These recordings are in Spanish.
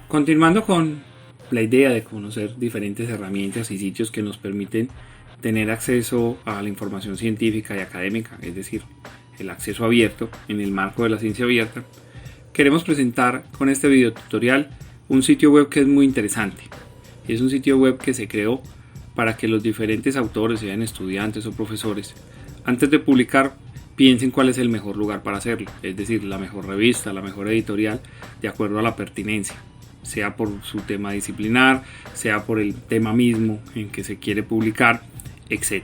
Continuando con la idea de conocer diferentes herramientas y sitios que nos permiten tener acceso a la información científica y académica, es decir, el acceso abierto en el marco de la ciencia abierta, queremos presentar con este video tutorial un sitio web que es muy interesante. Es un sitio web que se creó para que los diferentes autores, sean estudiantes o profesores, antes de publicar piensen cuál es el mejor lugar para hacerlo, es decir, la mejor revista, la mejor editorial, de acuerdo a la pertinencia, sea por su tema disciplinar, sea por el tema mismo en que se quiere publicar, etc.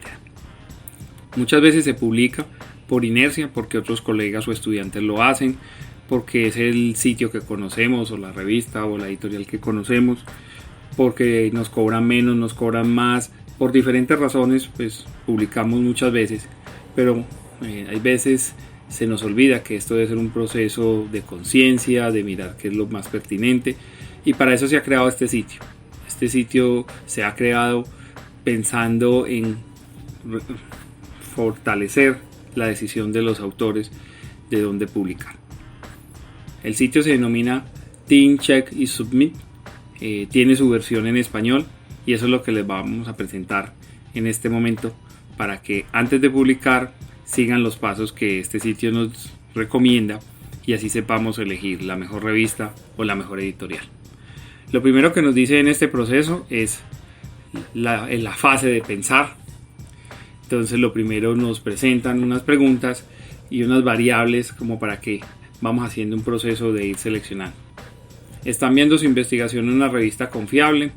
Muchas veces se publica por inercia, porque otros colegas o estudiantes lo hacen, porque es el sitio que conocemos, o la revista o la editorial que conocemos, porque nos cobran menos, nos cobran más, por diferentes razones, pues publicamos muchas veces, pero hay veces se nos olvida que esto debe ser un proceso de conciencia, de mirar qué es lo más pertinente, y para eso se ha creado este sitio. Este sitio se ha creado pensando en fortalecer la decisión de los autores de dónde publicar. El sitio se denomina Think, Check y Submit. Tiene su versión en español y eso es lo que les vamos a presentar en este momento, para que antes de publicar sigan los pasos que este sitio nos recomienda y así sepamos elegir la mejor revista o la mejor editorial. Lo primero que nos dice en este proceso es la fase de pensar. Entonces lo primero nos presentan unas preguntas y unas variables como para que vamos haciendo un proceso de ir seleccionando. ¿Están viendo su investigación en una revista confiable?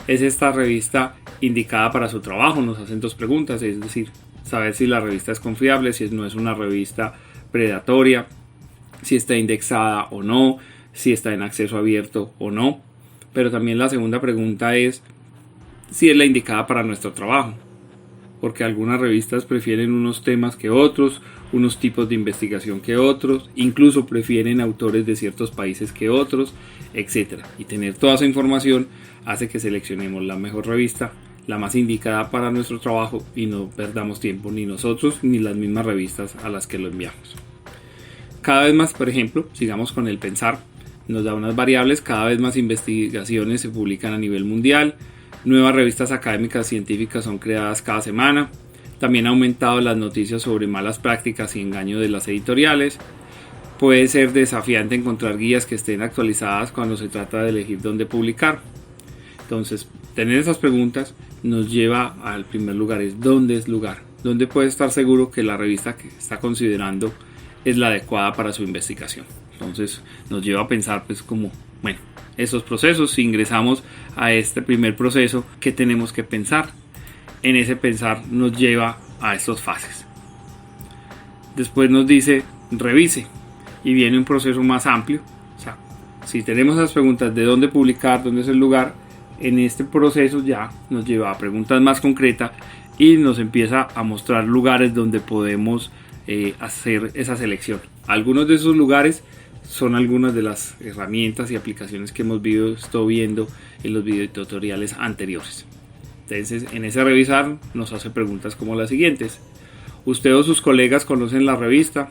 ¿Es esta revista indicada para su trabajo? Nos hacen dos preguntas, es decir, saber si la revista es confiable, si no es una revista predatoria, si está indexada o no, si está en acceso abierto o no. Pero también la segunda pregunta es si es la indicada para nuestro trabajo, porque algunas revistas prefieren unos temas que otros, unos tipos de investigación que otros, incluso prefieren autores de ciertos países que otros, etc. Y tener toda esa información hace que seleccionemos la mejor revista, la más indicada para nuestro trabajo, y no perdamos tiempo ni nosotros ni las mismas revistas a las que lo enviamos. Cada vez más, por ejemplo, sigamos con el pensar, nos da unas variables. Cada vez más investigaciones se publican a nivel mundial, nuevas revistas académicas científicas son creadas cada semana, también ha aumentado las noticias sobre malas prácticas y engaño de las editoriales. Puede ser desafiante encontrar guías que estén actualizadas cuando se trata de elegir dónde publicar. Entonces, tener esas preguntas nos lleva al primer lugar, es ¿dónde es lugar? ¿Dónde puede estar seguro que la revista que está considerando es la adecuada para su investigación? Entonces nos lleva a pensar esos procesos. Si ingresamos a este primer proceso, ¿qué tenemos que pensar? En ese pensar nos lleva a estas fases. Después nos dice revise y viene un proceso más amplio. O sea, si tenemos las preguntas de dónde publicar, dónde es el lugar, en este proceso ya nos lleva a preguntas más concretas y nos empieza a mostrar lugares donde podemos hacer esa selección. Algunos de esos lugares son algunas de las herramientas y aplicaciones que hemos visto viendo en los videotutoriales anteriores. Entonces, en ese revisar nos hace preguntas como las siguientes: ¿usted o sus colegas conocen la revista?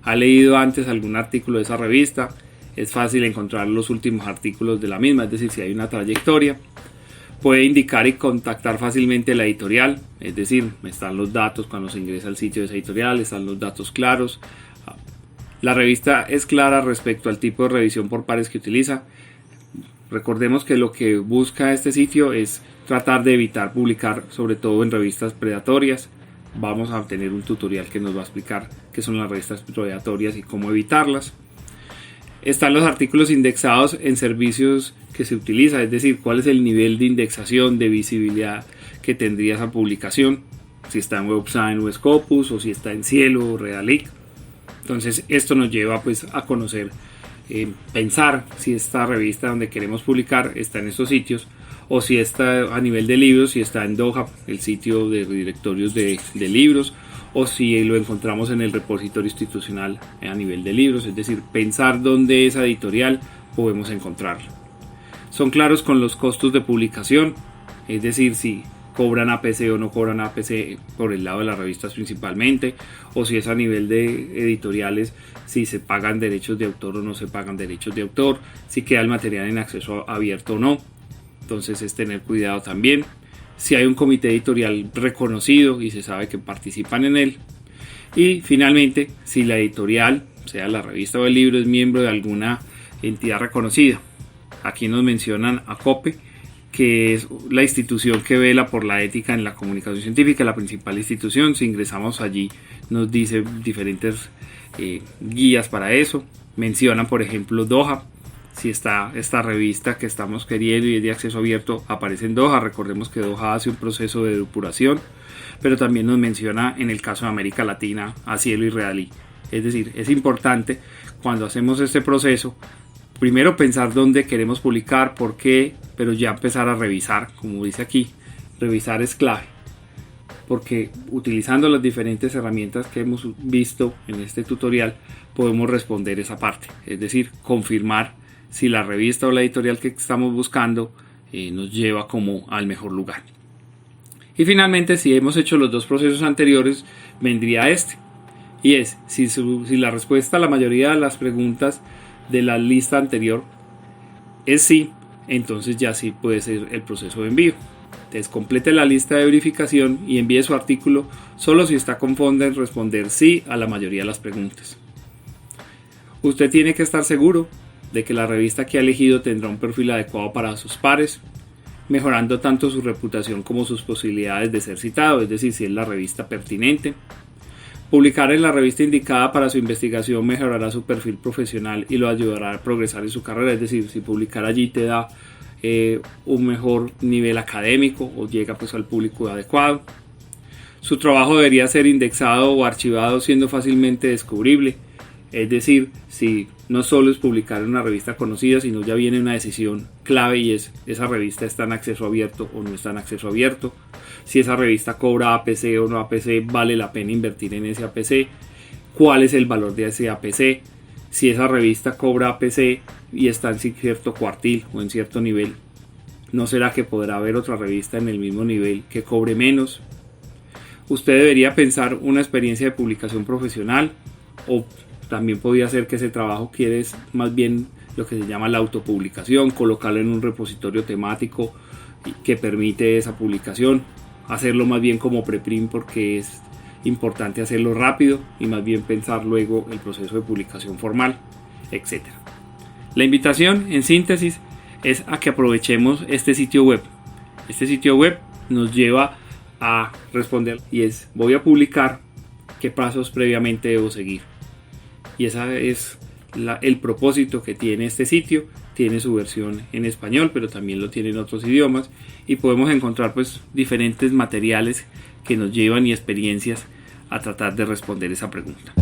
¿Ha leído antes algún artículo de esa revista? ¿Es fácil encontrar los últimos artículos de la misma? Es decir, si hay una trayectoria. Puede indicar y contactar fácilmente la editorial, es decir, están los datos cuando se ingresa al sitio de esa editorial, están los datos claros. La revista es clara respecto al tipo de revisión por pares que utiliza. Recordemos que lo que busca este sitio es tratar de evitar publicar, sobre todo en revistas predatorias. Vamos a tener un tutorial que nos va a explicar qué son las revistas predatorias y cómo evitarlas. Están los artículos indexados en servicios que se utiliza, es decir, cuál es el nivel de indexación, de visibilidad que tendría esa publicación, si está en WebSign o Scopus, o si está en Cielo o Realic. Entonces esto nos lleva a conocer, pensar si esta revista donde queremos publicar está en estos sitios, o si está a nivel de libros, si está en Doha, el sitio de directorios de libros, o si lo encontramos en el repositorio institucional a nivel de libros, es decir, pensar dónde esa editorial podemos encontrarla. Son claros con los costos de publicación, es decir, si cobran APC o no cobran APC por el lado de las revistas principalmente, o si es a nivel de editoriales, si se pagan derechos de autor o no se pagan derechos de autor, si queda el material en acceso abierto o no. Entonces es tener cuidado también. Si hay un comité editorial reconocido y se sabe que participan en él. Y finalmente, si la editorial, sea la revista o el libro, es miembro de alguna entidad reconocida. Aquí nos mencionan a COPE, que es la institución que vela por la ética en la comunicación científica, la principal institución. Si ingresamos allí nos dice diferentes guías para eso. Mencionan por ejemplo Doha, si está esta revista que estamos queriendo y es de acceso abierto, aparece en Doha. Recordemos que Doha hace un proceso de depuración, pero también nos menciona en el caso de América Latina a Cielo Israelí. Es decir, es importante cuando hacemos este proceso primero pensar dónde queremos publicar, por qué, pero ya empezar a revisar, como dice aquí. Revisar es clave, porque utilizando las diferentes herramientas que hemos visto en este tutorial podemos responder esa parte, es decir, confirmar si la revista o la editorial que estamos buscando nos lleva como al mejor lugar. Y finalmente, si hemos hecho los dos procesos anteriores, vendría este, y es si la respuesta a la mayoría de las preguntas de la lista anterior es sí, entonces ya sí puede ser el proceso de envío. Entonces complete la lista de verificación y envíe su artículo solo si está conforme en responder sí a la mayoría de las preguntas. Usted tiene que estar seguro de que la revista que ha elegido tendrá un perfil adecuado para sus pares, mejorando tanto su reputación como sus posibilidades de ser citado, es decir, si es la revista pertinente. Publicar en la revista indicada para su investigación mejorará su perfil profesional y lo ayudará a progresar en su carrera, es decir, si publicar allí te da un mejor nivel académico o llega pues al público adecuado. Su trabajo debería ser indexado o archivado siendo fácilmente descubrible, es decir, si no solo es publicar en una revista conocida, sino ya viene una decisión clave y es esa revista está en acceso abierto o no está en acceso abierto. Si esa revista cobra APC o no APC, vale la pena invertir en ese APC. ¿Cuál es el valor de ese APC? Si esa revista cobra APC y está en cierto cuartil o en cierto nivel, ¿no será que podrá haber otra revista en el mismo nivel que cobre menos? Usted debería pensar una experiencia de publicación profesional, o también podría ser que ese trabajo quiere más bien lo que se llama la autopublicación, colocarlo en un repositorio temático que permite esa publicación, hacerlo más bien como preprint porque es importante hacerlo rápido y más bien pensar luego el proceso de publicación formal, etc. La invitación en síntesis es a que aprovechemos este sitio web. Este sitio web nos lleva a responder y es: voy a publicar, ¿qué pasos previamente debo seguir? Y ese es el propósito que tiene este sitio. Tiene su versión en español, pero también lo tiene en otros idiomas, y podemos encontrar pues diferentes materiales que nos llevan y experiencias a tratar de responder esa pregunta.